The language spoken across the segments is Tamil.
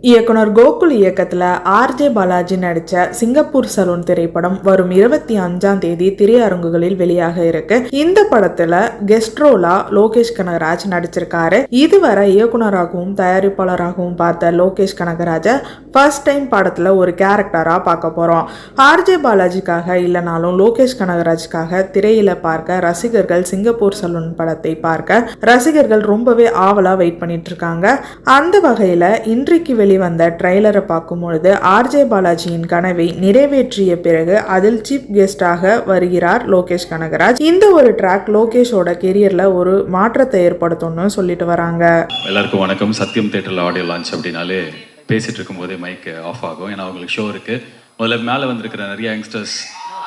இயக்குனர் கோகுல் இயக்கத்தில் ஆர்ஜே பாலாஜி நடித்த சிங்கப்பூர் சலூன் திரைப்படம் வரும் 25ஆம் தேதி திரையரங்குகளில் வெளியாக இருக்கு. இந்த படத்துல கெஸ்ட் ரோலா லோகேஷ் கனகராஜ் நடிச்சிருக்காரு. இதுவரை இயக்குனராகவும் தயாரிப்பாளராகவும் பார்த்த லோகேஷ் கனகராஜை ஃபர்ஸ்ட் டைம் படத்துல ஒரு கேரக்டரா பார்க்க போறோம். ஆர்ஜே பாலாஜிக்காக இல்லைனாலும் லோகேஷ் கனகராஜுக்காக திரையில பார்க்க ரசிகர்கள் சிங்கப்பூர் சலூன் படத்தை பார்க்க ரசிகர்கள் ரொம்பவே ஆவலா வெயிட் பண்ணிட்டு இருக்காங்க. அந்த வகையில இன்றைக்கு வெளிவந்த ட்ரெய்லரை பார்க்கும்பொழுது ஆர்ஜே பாலாஜியின் கனவை நிறைவேற்றிய பிறகு அதில் சீஃப் கெஸ்டாக வருகிறார் லோகேஷ் கனகராஜ். இந்த ஒரு ட்ராக் லோகேஷோட கெரியர்ல ஒரு மாற்றத்தை ஏற்படுத்தும்னு சொல்லிட்டு வராங்க. எல்லாருக்கும் வணக்கம். சத்தியம் தியேட்டர்ல ஆடியோ லான்ச் அப்படின்னாலே பேசிட்டு இருக்கும் போதே மைக் ஆஃப் ஆகும். ஏன்னா அவங்களுக்கு ஷோ இருக்கு. முதல்ல மேலே வந்திருக்கிற நிறைய யங்ஸ்டர்ஸ்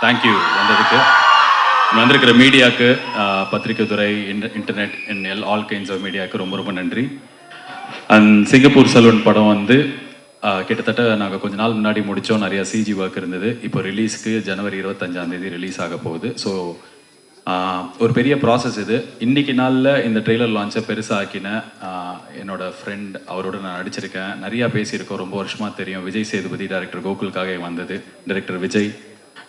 தேங்க்யூ வந்ததுக்கு. வந்திருக்கிற மீடியாவுக்கு, பத்திரிகை துறை, இன்டர்நெட் ஆல் கைண்ட்ஸ் ஆஃப் மீடியாவுக்கு ரொம்ப ரொம்ப நன்றி. அண்ட் சிங்கப்பூர் சலூன் படம் வந்து கிட்டத்தட்ட நாங்கள் கொஞ்ச நாள் முன்னாடி முடித்தோம். நிறையா சிஜி ஒர்க் இருந்தது. இப்போ ரிலீஸ்க்கு ஜனவரி 25ஆம் தேதி ரிலீஸ் ஆக போகுது. ஸோ ஒரு பெரிய ப்ராசஸ் இது. இன்றைக்கி நாளில் இந்த ட்ரெய்லர் லான்ச்சை பெருசாக ஆக்கின என்னோட ஃப்ரெண்ட், அவரோட நான் நடிச்சிருக்கேன், நிறையா பேசியிருக்கோம், ரொம்ப வருஷமாக தெரியும். விஜய் சேதுபதி டைரக்டர் கோகுலுக்காக வந்தது. டைரக்டர் விஜய்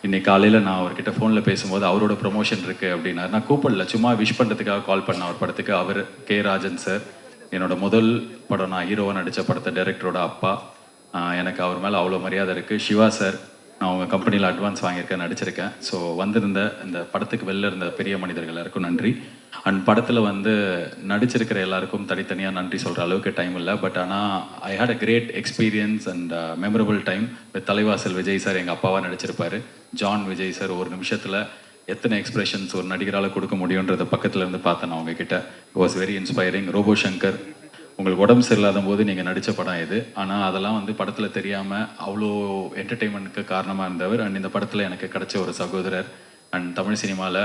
இன்னைக்கு காலையில் நான் அவர்கிட்ட ஃபோனில் பேசும்போது அவரோட ப்ரொமோஷன் இருக்குது அப்படின்னாரு. நான் கூப்பிடல, சும்மா விஷ் பண்ணுறதுக்காக கால் பண்ணேன் அவர் படத்துக்கு. அவர் கே ராஜன் சார், என்னோட முதல் படம் நான் ஹீரோவாக நடித்த படத்தை டைரக்டரோட அப்பா. எனக்கு அவர் மேலே அவ்வளோ மரியாதை இருக்குது. சிவா சார், நான் அவங்க கம்பெனியில் அட்வான்ஸ் வாங்கியிருக்கேன், நடிச்சிருக்கேன். ஸோ வந்திருந்த இந்த படத்துக்கு வெளில இருந்த பெரிய மனிதர்கள் எல்லாருக்கும் நன்றி. அண்ட் படத்தில் வந்து நடிச்சிருக்கிற எல்லாருக்கும் தனித்தனியாக நன்றி சொல்கிற அளவுக்கு டைம் இல்லை. பட் ஆனால் I had a great experience and memorable time with Thalaivasal Vijay sir. எங்கள் அப்பாவாக நடிச்சிருப்பார். ஜான் விஜய் சார் ஒரு நிமிஷத்தில் எத்தனை எக்ஸ்பிரஷன்ஸ் ஒரு நடிகரால் கொடுக்க முடியுன்றதை பக்கத்தில் இருந்து பார்த்தேன் நான் உங்ககிட்ட. It was very inspiring. Robo Shankar, உங்களுக்கு உடம்பு சரியில்லாத போது நீங்கள் நடித்த படம் இது. ஆனால் அதெல்லாம் வந்து படத்தில் தெரியாமல் அவ்வளோ என்டர்டெயின்மெண்ட்டுக்கு காரணமாக இருந்தவர். அண்ட் இந்த படத்தில் எனக்கு கிடைச்ச ஒரு சகோதரர். அண்ட் தமிழ் சினிமாவில்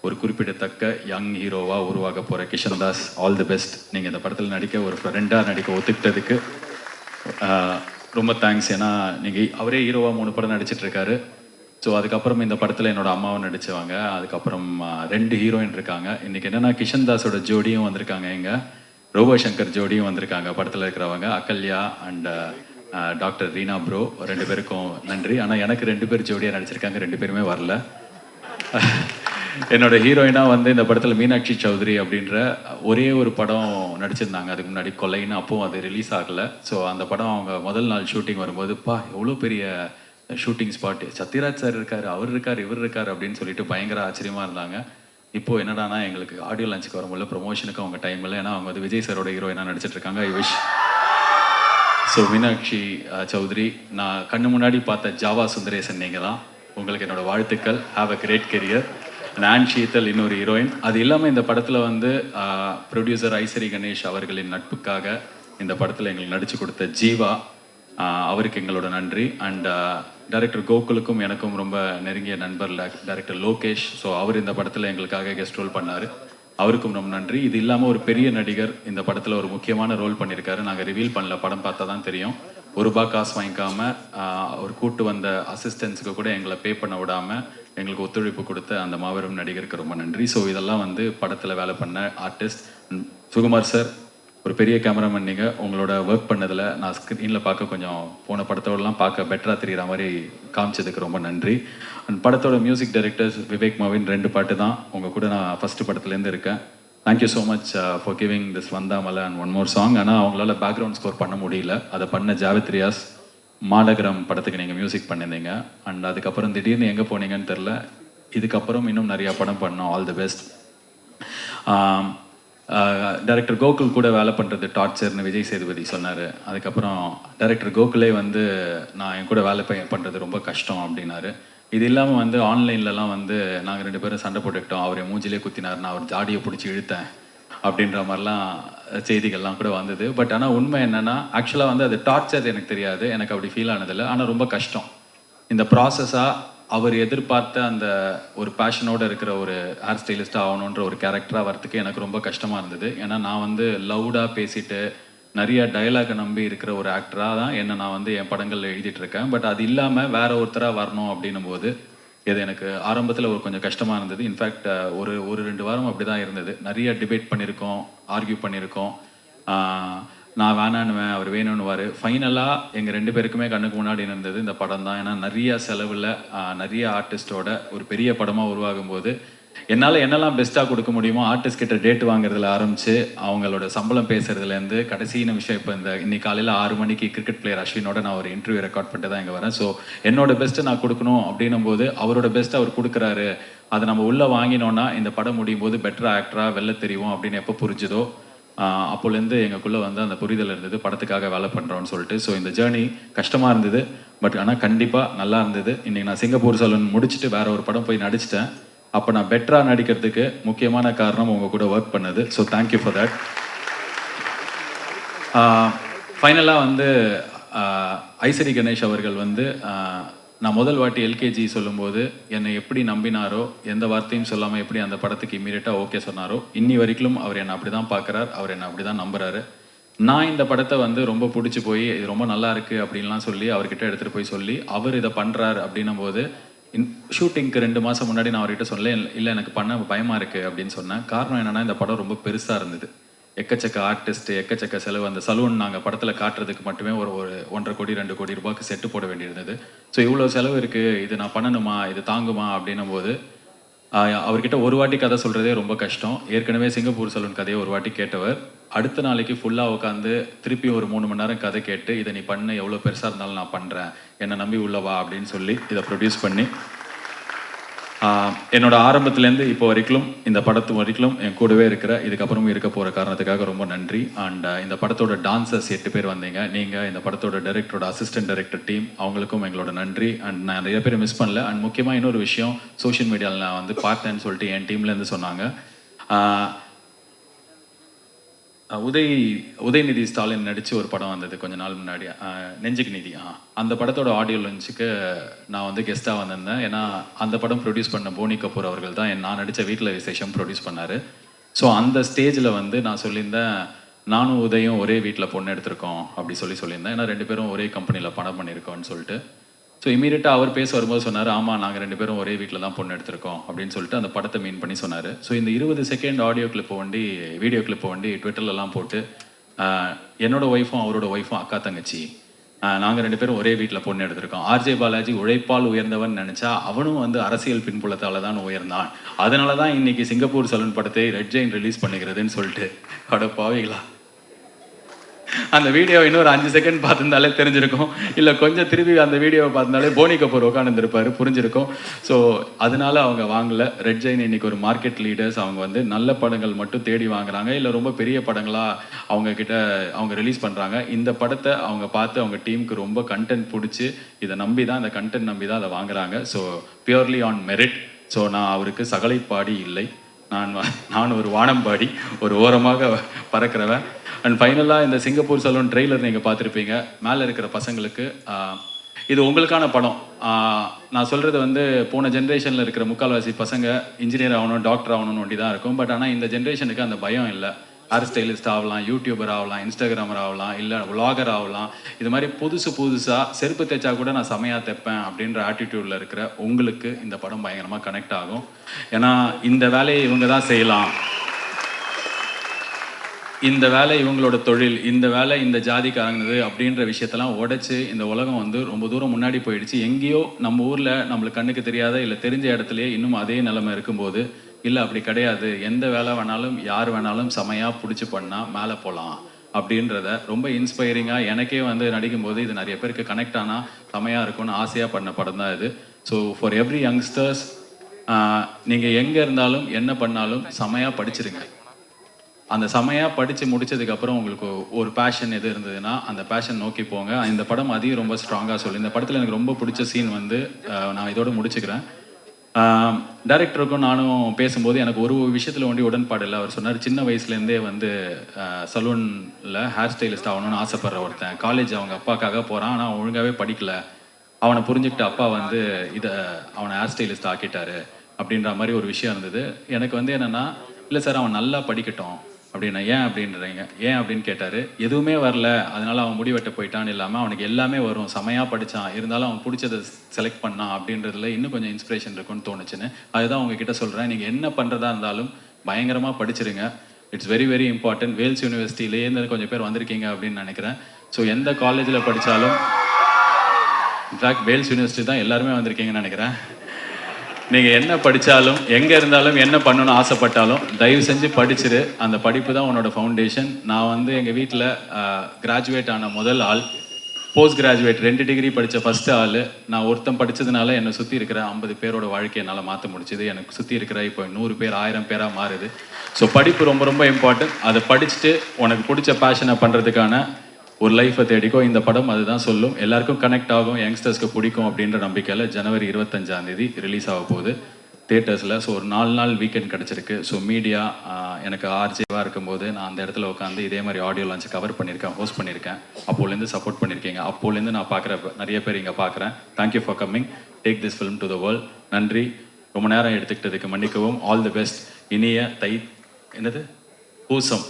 ஒரு குறிப்பிடத்தக்க யங் ஹீரோவாக உருவாக போகிற Kishan Das, all the best. நீங்கள் இந்த படத்தில் நடிக்க ஒரு ஃப்ரெண்டாக நடிக்க ஒத்துக்கிட்டதுக்கு ரொம்ப தேங்க்ஸ். ஏன்னா நீங்கள் அவரே ஹீரோவாக 3 படம் நடிச்சிட்ருக்காரு. ஸோ அதுக்கப்புறம் இந்த படத்தில் என்னோட அம்மாவும் நடித்தவங்க. அதுக்கப்புறம் 2 ஹீரோயின் இருக்காங்க. இன்றைக்கி என்னென்னா கிஷன் தாஸோட ஜோடியும் வந்திருக்காங்க, எங்கள் ரோபோ சங்கர் ஜோடியும் வந்திருக்காங்க படத்தில் இருக்கிறவங்க. Ahalya and doctor Reena bro, 2 பேருக்கும் நன்றி. ஆனால் எனக்கு 2 பேர் ஜோடியாக நடிச்சிருக்காங்க, 2 பேருமே வரல. என்னோட ஹீரோயினாக வந்து இந்த படத்தில் மீனாட்சி சௌத்ரி அப்படின்ற ஒரே ஒரு படம் நடிச்சிருந்தாங்க அதுக்கு முன்னாடி, கொலைன்னு. அப்போவும் அது ரிலீஸ் ஆகலை. ஸோ அந்த படம் அவங்க முதல் நாள் ஷூட்டிங் வரும்போது, எவ்வளோ பெரிய ஷூட்டிங் ஸ்பாட், சத்யராஜ் சார் இருக்கார், அவர் இருக்கார், இவர் இருக்கார் அப்படின்னு சொல்லிட்டு பயங்கர ஆச்சரியமாக இருந்தாங்க. இப்போது என்னடானா எங்களுக்கு ஆடியோ லான்ச்சுக்கு வரும்போது ப்ரொமோஷனுக்கு அவங்க டைம் இல்லை. ஏன்னா அவங்க வந்து விஜய் சாரோட ஹீரோயினாக நடிச்சிட்டு இருக்காங்க. I wish. So Meenakshi Chaudhary, நான் கண்ணு முன்னாடி பார்த்த ஜாவா சுந்தரேசன் நீங்கள் தான். உங்களுக்கு என்னோடய வாழ்த்துக்கள். Have a great career. நான் ஷீத்தல் இன்னொரு ஹீரோயின். அது இல்லாமல் இந்த படத்தில் வந்து ப்ரொடியூசர் ஐசரி கணேஷ் அவர்களின் நட்புக்காக இந்த படத்தில் எங்களுக்கு நடித்து கொடுத்த ஜீவா, அவருக்கு எங்களோட நன்றி. அண்ட் டைரக்டர் கோகுலுக்கும் எனக்கும் ரொம்ப நெருங்கிய நண்பர் டைரக்டர் லோகேஷ். ஸோ அவர் இந்த படத்தில் எங்களுக்காக கெஸ்ட் ரோல் பண்ணார், அவருக்கும் ரொம்ப நன்றி. இது இல்லாமல் ஒரு பெரிய நடிகர் இந்த படத்தில் ஒரு முக்கியமான ரோல் பண்ணியிருக்காரு. நாங்கள் ரிவீல் பண்ணல, படம் பார்த்தா தான் தெரியும். ₹1 காசு வாங்கிக்காமல் அவர் கூட்டு வந்த அசிஸ்டன்ஸுக்கு கூட எங்களை பே பண்ண விடாமல் எங்களுக்கு ஒத்துழைப்பு கொடுத்த அந்த மாபெரும் நடிகருக்கு ரொம்ப நன்றி. ஸோ இதெல்லாம் வந்து படத்தில் வேலை பண்ண ஆர்டிஸ்ட். சுகுமார் சார், ஒரு பெரிய கேமராமேன் நீங்கள். உங்களோட ஒர்க் பண்ணதில் நான் ஸ்க்ரீனில் பார்க்க கொஞ்சம் போன படத்தோடலாம் பார்க்க பெட்டராக தெரிகிற மாதிரி காமிச்சதுக்கு ரொம்ப நன்றி. அண்ட் படத்தோட மியூசிக் டைரக்டர்ஸ் விவேக் மாவின் 2 பாட்டு தான் உங்கள் கூட நான் ஃபஸ்ட்டு படத்துலேருந்து இருக்கேன். Thank you so much for giving this வந்தாமலை அண்ட் ஒன் மோர் சாங். ஆனால் அவங்களால பேக்ரவுண்ட் ஸ்கோர் பண்ண முடியல. அதை பண்ண ஜாவேத் ரியாஸ், மாநகரம் படத்துக்கு நீங்கள் மியூசிக் பண்ணியிருந்தீங்க. அண்ட் அதுக்கப்புறம் திடீர்னு எங்கே போனீங்கன்னு தெரில. இதுக்கப்புறம் இன்னும் நிறையா படம் பண்ணோம். All the best. Director Gokul கூட வேலை பண்ணுறது டார்ச்சர்னு விஜய் சேதுபதி சொன்னார். அதுக்கப்புறம் டைரக்டர் கோகுலே வந்து நான் என் கூட வேலை பண்ணுறது ரொம்ப கஷ்டம் அப்படின்னாரு. இது இல்லாமல் வந்து ஆன்லைன்லலாம் வந்து நாங்கள் 2 பேரும் சண்டை போட்டுக்கிட்டோம். அவர் என் மூஞ்சிலே குத்தினார், நான் அவர் ஜாடியை பிடிச்சி இழுத்தேன் அப்படின்ற மாதிரிலாம் செய்திகள்லாம் கூட வந்தது. பட் ஆனால் உண்மை என்னென்னா, ஆக்சுவலாக வந்து அது டார்ச்சர் எனக்கு தெரியாது, எனக்கு அப்படி ஃபீல் ஆனதில்லை. ஆனால் ரொம்ப கஷ்டம். இந்த ப்ராசஸாக அவர் எதிர்பார்த்த அந்த ஒரு பேஷனோடு இருக்கிற ஒரு ஹேர் ஸ்டைலிஸ்ட்டாக ஆகணுன்ற ஒரு கேரக்டராக வரத்துக்கு எனக்கு ரொம்ப கஷ்டமாக இருந்தது. ஏன்னா நான் வந்து லவுடாக பேசிட்டு நிறைய டயலாகை நம்பி இருக்கிற ஒரு ஆக்டராக தான் நான் வந்து என் படங்களில் எழுதிட்டுருக்கேன். பட் அது இல்லாமல் வேற ஒருத்தராக வரணும் அப்படின்னும் போது இது எனக்கு ஆரம்பத்தில் ஒரு கொஞ்சம் கஷ்டமாக இருந்தது. இன்ஃபேக்ட் ஒரு 2 வாரம் அப்படி தான் இருந்தது. நிறைய டிபேட் பண்ணியிருக்கோம், ஆர்கியூ பண்ணியிருக்கோம். நான் வேணான்னுவேன், அவர் வேணும்னுவார். ஃபைனலாக எங்கள் 2 பேருக்குமே கண்ணுக்கு முன்னாடி இருந்தது இந்த படம் தான். ஏன்னா நிறைய செலவில் நிறைய ஆர்டிஸ்டோட ஒரு பெரிய படமாக உருவாகும்போது என்னால் என்னெல்லாம் பெஸ்ட்டாக கொடுக்க முடியுமோ ஆர்டிஸ்ட் கிட்ட டேட் வாங்குறதுல ஆரம்பித்து அவங்களோட சம்பளம் பேசுறதுலேருந்து கடைசி நிமிஷம் இப்போ இன்னைக்கு காலையில் 6 மணிக்கு கிரிக்கெட் பிளேயர் அஸ்வினோட நான் ஒரு இன்டர்வியூ ரெக்கார்ட் பண்ணிட்டு தான் இங்கே வரேன். ஸோ என்னோட பெஸ்ட்டை நான் கொடுக்கணும் அப்படின்னும் போது அவரோட பெஸ்ட்டை அவர் கொடுக்குறாரு. அதை நம்ம உள்ளே வாங்கினோன்னா இந்த படம் முடியும் போது பெட்டர் ஆக்டராக வெளில தெரியும் அப்படின்னு எப்போ புரிஞ்சுதோ அப்போலேருந்து எங்களுக்குள்ளே வந்து அந்த புரிதல் இருந்தது, படத்துக்காக வேலை பண்ணுறோன்னு சொல்லிட்டு. ஸோ இந்த ஜேர்னி கஷ்டமாக இருந்தது, பட் ஆனால் கண்டிப்பாக நல்லா இருந்தது. இன்றைக்கி நான் சிங்கப்பூர் சலூன் முடிச்சுட்டு வேறு ஒரு படம் போய் நடிச்சிட்டேன். அப்போ நான் பெட்டராக நடிக்கிறதுக்கு முக்கியமான காரணம் உங்கள் கூட ஒர்க் பண்ணது. So thank you for that. ஃபைனலாக வந்து ஐசரி கணேஷ் அவர்கள் வந்து நான் முதல் வாட்டி எல்கேஜி சொல்லும்போது என்னை எப்படி நம்பினாரோ, எந்த வார்த்தையும் சொல்லாமல் எப்படி அந்த படத்துக்கு இம்மீடியட்டாக ஓகே சொன்னாரோ, இன்னி வரைக்கும் அவர் என்னை அப்படி தான் பார்க்குறார், அவர் என்னை அப்படி தான் நம்புறாரு. நான் இந்த படத்தை வந்து ரொம்ப பிடிச்சி போய் இது ரொம்ப நல்லா இருக்குது அப்படின்லாம் சொல்லி அவர்கிட்ட எடுத்துகிட்டு போய் சொல்லி அவர் இதை பண்ணுறார் அப்படின்னும் போது ஷூட்டிங்க்கு 2 மாதம் முன்னாடி நான் அவர்கிட்ட சொன்னேன், இல்லை எனக்கு பண்ண பயமாக இருக்குது அப்படின்னு சொன்னேன். காரணம் என்னென்னா இந்த படம் ரொம்ப பெருசாக இருந்தது, எக்கச்சக்க ஆர்டிஸ்ட்டு, எக்கச்சக்க செலவு. அந்த சலூன் நாங்கள் படத்தில் காட்டுறதுக்கு மட்டுமே ஒரு 1.5 கோடி 2 கோடி ரூபாய்க்கு செட்டு போட வேண்டியிருந்தது. ஸோ இவ்வளோ செலவு இருக்குது, இது நான் பண்ணணுமா, இது தாங்குமா அப்படின்னும் போது அவர்கிட்ட ஒரு வாட்டி கதை சொல்கிறதே ரொம்ப கஷ்டம். ஏற்கனவே சிங்கப்பூர் சலூன் கதையை ஒரு வாட்டி கேட்டவர் அடுத்த நாளைக்கு ஃபுல்லாக உட்காந்து திருப்பி ஒரு 3 மணி நேரம் கதை கேட்டு இதை நீ பண்ண, எவ்வளோ பெருசாக இருந்தாலும் நான் பண்ணுறேன், என்னை நம்பி உள்ளவா அப்படின்னு சொல்லி இதை ப்ரொடியூஸ் பண்ணி என்னோட ஆரம்பத்துலேருந்து இப்போ வரைக்கும் இந்த படத்து வரைக்கும் என் கூடவே இருக்கிற, இதுக்கப்புறமும் இருக்க போகிற காரணத்துக்காக ரொம்ப நன்றி. அண்ட் இந்த படத்தோட டான்சர்ஸ் 8 பேர் வந்தீங்க. நீங்கள் இந்த படத்தோட டைரக்டரோட அசிஸ்டன்ட் டைரக்டர் டீம், அவங்களுக்கும் எங்களோட நன்றி. அண்ட் நான் நிறைய பேர் மிஸ் பண்ணல. அண்ட் முக்கியமாக இன்னொரு விஷயம், சோஷியல் மீடியாவில் நான் வந்து பார்த்தேன்னு சொல்லிட்டு என் டீம்லேருந்து சொன்னாங்க. உதயநிதி ஸ்டாலின் நடித்து ஒரு படம் வந்தது கொஞ்ச நாள் முன்னாடி, நெஞ்சுக்கு நிதி. அந்த படத்தோட ஆடியோ லான்ச்சுக்கு நான் வந்து கெஸ்ட்டாக வந்திருந்தேன். ஏன்னா அந்த படம் ப்ரொடியூஸ் பண்ண போனி கபூர் அவர்கள் தான் நான் நடித்த வீட்டில் விசேஷம் ப்ரொடியூஸ் பண்ணார். ஸோ அந்த ஸ்டேஜில் வந்து நான் சொல்லியிருந்தேன், நானும் உதயம் ஒரே வீட்டில் பொண்ணு எடுத்திருக்கோம் அப்படி சொல்லியிருந்தேன். ஏன்னா 2 பேரும் ஒரே கம்பெனியில் படம் பண்ணியிருக்கோன்னு சொல்லிட்டு. ஸோ இமீடியட்டாக அவர் பேச வரும்போது சொன்னார், ஆமாம் நாங்கள் 2 பேரும் ஒரே வீட்டில் தான் பொண்ணு எடுத்திருக்கோம் அப்படின்னு சொல்லிட்டு அந்த படத்தை மீன் பண்ணி சொன்னார். ஸோ இந்த 20 செகண்ட் ஆடியோ கிளிப்பை வண்டி வீடியோ கிளிப்பை வண்டி ட்விட்டர்லலாம் போட்டு என்னோட ஒய்ஃபும் அவரோட ஒய்ஃபும் அக்கா தங்கச்சி, நாங்கள் 2 பேரும் ஒரே வீட்டில் பொண்ணு எடுத்திருக்கோம். ஆர்ஜே பாலாஜி உழைப்பால் உயர்ந்தவன் நினச்சா அவனும் வந்து அரசியல் பின்புலத்தால் தான் உயர்ந்தான், அதனால தான் இன்றைக்கி சிங்கப்பூர் சலூன் படத்தை ரெட் ஜெயின் ரிலீஸ் பண்ணுகிறதுன்னு சொல்லிட்டு அட பாவிகளா. அந்த வீடியோ இன்னொரு 5 செகண்ட் பார்த்துருந்தாலே தெரிஞ்சிருக்கும், இல்லை கொஞ்சம் திருப்பி அந்த வீடியோவை பார்த்துருந்தாலே போனி கபூர் உட்காந்துருப்பாரு, புரிஞ்சிருக்கும். ஸோ அதனால அவங்க வாங்கலை. ரெட் ஜெயின் இன்னைக்கு ஒரு மார்க்கெட் லீடர்ஸ். அவங்க வந்து நல்ல படங்கள் மட்டும் தேடி வாங்குறாங்க, இல்லை ரொம்ப பெரிய படங்களாக அவங்க ரிலீஸ் பண்ணுறாங்க. இந்த படத்தை அவங்க பார்த்து அவங்க டீமுக்கு ரொம்ப கண்டென்ட் பிடிச்சி இதை நம்பி தான், இந்த கண்டென்ட் நம்பி தான் அதை வாங்குறாங்க. So purely on merit. So நான் அவருக்கு சகலைப்பாடி இல்லை, நான் ஒரு வானம்பாடி, ஒரு ஓரமாக பறக்கிறவன். அண்ட் ஃபைனலாக இந்த சிங்கப்பூர் சலூன் ட்ரெய்லர் நீங்கள் பார்த்துருப்பீங்க. மேலே இருக்கிற பசங்களுக்கு இது உங்களுக்கான படம். நான் சொல்கிறது வந்து போன ஜென்ரேஷனில் இருக்கிற முக்கால்வாசி பசங்க இன்ஜினியர் ஆகணும், டாக்டர் ஆகணும்னு ஒண்டி தான் இருக்கும். பட் ஆனால் இந்த ஜென்ரேஷனுக்கு அந்த பயம் இல்லை. ஹேர் ஸ்டைலிஸ்ட் ஆகலாம், யூடியூபர் ஆகலாம், இன்ஸ்டாகிராமர் ஆகலாம், இல்லை விளாகர் ஆகலாம். இது மாதிரி புதுசாக செருப்பு தைச்சா கூட நான் செமையாக தைப்பேன் அப்படின்ற ஆட்டிடியூடில் இருக்கிற உங்களுக்கு இந்த படம் பயங்கரமாக கனெக்ட் ஆகும். ஏன்னா இந்த வேலையை இவங்க தான் செய்யலாம், இந்த வேலை இவங்களோட தொழில், இந்த வேலை இந்த ஜாதிக்காரங்குது அப்படின்ற விஷயத்தெல்லாம் உடைச்சு இந்த உலகம் வந்து ரொம்ப தூரம் முன்னாடி போயிடுச்சு. எங்கேயோ நம்ம ஊரில் நம்மளுக்கு கண்ணுக்கு தெரியாத இல்லை தெரிஞ்ச இடத்துலையே இன்னும் அதே நிலைமை இருக்கும்போது, இல்லை அப்படி கிடையாது, எந்த வேலை வேணாலும் யார் வேணாலும் செமையாக பிடிச்சி பண்ணால் மேலே போகலாம் அப்படின்றத ரொம்ப இன்ஸ்பைரிங்காக எனக்கே வந்து நடிக்கும்போது இது நிறைய பேருக்கு கனெக்ட் ஆனால் செமையாக இருக்கும்னு ஆசையாக பண்ண படம் தான் இது. ஸோ ஃபார் எவ்ரி யங்ஸ்டர்ஸ், நீங்கள் எங்கே இருந்தாலும் என்ன பண்ணாலும் செமையாக படிச்சிருங்க. அந்த செமையாக படித்து முடித்ததுக்கப்புறம் உங்களுக்கு ஒரு பேஷன் எது இருந்ததுன்னா அந்த பேஷன் நோக்கி போங்க. இந்த படம் அதையும் ரொம்ப ஸ்ட்ராங்காக சொல்லி, இந்த படத்தில் எனக்கு ரொம்ப பிடிச்ச சீன் வந்து நான் இதோடு முடிச்சுக்கிறேன். டைரக்டருக்கும் நானும் பேசும்போது எனக்கு ஒரு விஷயத்தில் ஒண்டி உடன்பாடு இல்லை. அவர் சொன்னார், சின்ன வயசுலேருந்தே வந்து சலூனில் ஹேர் ஸ்டைலிஸ்ட் ஆகணும்னு ஆசைப்படுற ஒருத்தன் காலேஜ் அவங்க அப்பாக்காக போகிறான், ஆனால் அவன் ஒழுங்காகவே படிக்கலை. அவனை புரிஞ்சுக்கிட்டு அப்பா வந்து அவனை ஹேர் ஸ்டைலிஸ்ட் ஆக்கிட்டாரு அப்படின்ற மாதிரி ஒரு விஷயம் இருந்தது. எனக்கு வந்து என்னென்னா, இல்லை சார் அவன் நல்லா படிக்கட்டும் அப்படின்னா. ஏன் அப்படின்றீங்க, ஏன் அப்படின்னு கேட்டார். எதுவுமே வரல அதனால் அவன் முடிவெட்ட போயிட்டான்னு இல்லாமல் அவனுக்கு எல்லாமே வரும், செமையாக படித்தான், இருந்தாலும் அவன் பிடிச்சதை செலக்ட் பண்ணான் அப்படின்றதுல இன்னும் கொஞ்சம் இன்ஸ்பிரேஷன் இருக்குன்னு தோணுச்சுன்னு அதுதான் உங்ககிட்ட சொல்கிறேன். நீங்கள் என்ன பண்ணுறதா இருந்தாலும் பயங்கரமாக படிச்சிருங்க. It's very very important. Vels யூனிவர்சிட்டியிலேருந்து கொஞ்சம் பேர் வந்திருக்கீங்க அப்படின்னு நினைக்கிறேன். ஸோ எந்த காலேஜில் படித்தாலும், இன்ஃபேக்ட் வேல்ஸ் யூனிவர்சிட்டி தான் எல்லாருமே வந்திருக்கீங்கன்னு நினைக்கிறேன். நீங்கள் என்ன படித்தாலும், எங்கே இருந்தாலும், என்ன பண்ணணும்னு ஆசைப்பட்டாலும் தயவு செஞ்சு படிச்சிரு. அந்த படிப்பு தான் உன்னோட ஃபவுண்டேஷன். நான் வந்து எங்கள் வீட்டில் கிராஜுவேட் ஆன முதல் ஆள், போஸ்ட் கிராஜுவேட் 2 டிகிரி படித்த ஃபஸ்ட்டு ஆள். நான் ஒருத்தன் படித்ததுனால என்னை சுற்றி இருக்கிற 50 பேரோட வாழ்க்கையை என்னால் மாற்ற முடிச்சுது. எனக்கு சுற்றி இருக்கிற இப்போ 100 பேர் 1000 பேராக மாறுது. ஸோ படிப்பு ரொம்ப ரொம்ப இம்பார்ட்டன்ட். அதை படிச்சுட்டு உனக்கு பிடிச்ச பேஷனை பண்ணுறதுக்கான ஒரு லைஃப்பை தேடிக்கோ. இந்த படம் அதுதான் சொல்லும். எல்லாருக்கும் கனெக்ட் ஆகும், யங்ஸ்டர்ஸ்க்கு பிடிக்கும் அப்படின்ற நம்பிக்கையில் ஜனவரி 25 ரிலீஸ் ஆக போகுது தியேட்டர்ஸில். ஸோ ஒரு 4 நாள் வீக்கெண்ட் கிடச்சிருக்கு. ஸோ மீடியா எனக்கு ஆர்ஜேவாக இருக்கும்போது நான் அந்த இடத்துல உட்காந்து இதே மாதிரி ஆடியோ லான்ச் கவர் பண்ணியிருக்கேன், ஹோஸ்ட் பண்ணியிருக்கேன். அப்போலேருந்து சப்போர்ட் பண்ணியிருக்கீங்க. அப்போலேருந்து நான் பார்க்குற நிறைய பேர் இங்கே பார்க்குறேன். Thank you for coming. Take this film to the world. நன்றி. ரொம்ப நேரம் எடுத்துக்கிட்டதுக்கு மன்னிக்கவும். All the best. இனிய பூசம்,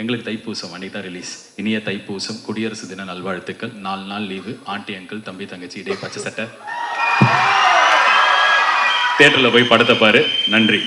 எங்களுக்கு தைப்பூசம் அன்றைக்கி தான் ரிலீஸ். இனிய தைப்பூசம், குடியரசு தின நல்வாழ்த்துக்கள். 4 நாள் லீவு. ஆண்டி அங்கிள், தம்பி தங்கச்சி, இதே பச்சை சட்டை. தியேட்டரில் போய் படத்தை பாரு. நன்றி.